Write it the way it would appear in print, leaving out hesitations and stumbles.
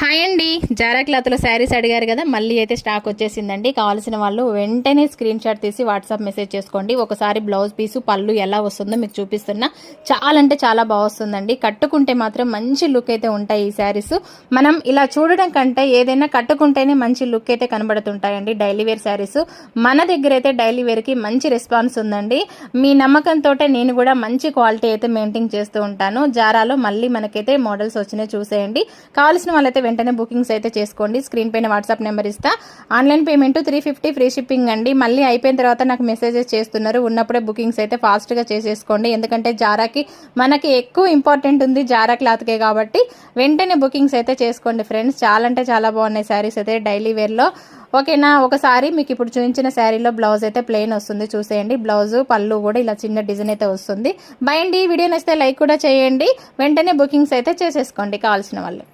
Hi అండి, Zara క్లాత్లో శారీస్ అడిగారు కదా, మళ్ళీ అయితే స్టాక్ వచ్చేసిందండి. కావాల్సిన వాళ్ళు వెంటనే స్క్రీన్ షాట్ తీసి వాట్సాప్ మెసేజ్ చేసుకోండి. ఒకసారి బ్లౌజ్ పీసు పళ్ళు ఎలా వస్తుందో మీకు చూపిస్తున్నా. చాలా అంటే చాలా బాగా వస్తుందండి. కట్టుకుంటే మాత్రం మంచి లుక్ అయితే ఉంటాయి ఈ శారీస్. మనం ఇలా చూడడం కంటే ఏదైనా కట్టుకుంటేనే మంచి లుక్ అయితే కనబడుతుంటాయండి డైలీ వేర్ శారీస్. మన దగ్గర అయితే డైలీ వేర్కి మంచి రెస్పాన్స్ ఉందండి. మీ నమ్మకంతో నేను కూడా మంచి క్వాలిటీ అయితే మెయింటైన్ చేస్తూ ఉంటాను. జారాలో మళ్ళీ మనకైతే మోడల్స్ వచ్చినాయి, చూసేయండి. కావాల్సిన వాళ్ళైతే వెంటనే బుకింగ్స్ అయితే చేసుకోండి. స్క్రీన్ పైన వాట్సాప్ నెంబర్ ఇస్తా. ఆన్లైన్ పేమెంట్ 350 ఫ్రీ షిప్పింగ్ అండి. మళ్ళీ అయిపోయిన తర్వాత నాకు మెసేజెస్ చేస్తున్నారు. ఉన్నప్పుడే బుకింగ్స్ అయితే ఫాస్ట్గా చేసేసుకోండి. ఎందుకంటే జారాకి మనకి ఎక్కువ ఇంపార్టెంట్ ఉంది జారా క్లాత్కే, కాబట్టి వెంటనే బుకింగ్స్ అయితే చేసుకోండి ఫ్రెండ్స్. చాలా అంటే చాలా బాగున్నాయి శారీస్ అయితే డైలీ వేర్లో. ఓకేనా, ఒకసారి మీకు ఇప్పుడు చూపించిన శారీలో బ్లౌజ్ అయితే ప్లెయిన్ వస్తుంది, చూసేయండి. బ్లౌజ్ పళ్ళు కూడా ఇలా చిన్న డిజైన్ అయితే వస్తుంది. బై అండి. వీడియో నచ్చితే లైక్ కూడా చేయండి. వెంటనే బుకింగ్స్ అయితే చేసేసుకోండి కావాల్సిన వాళ్ళు.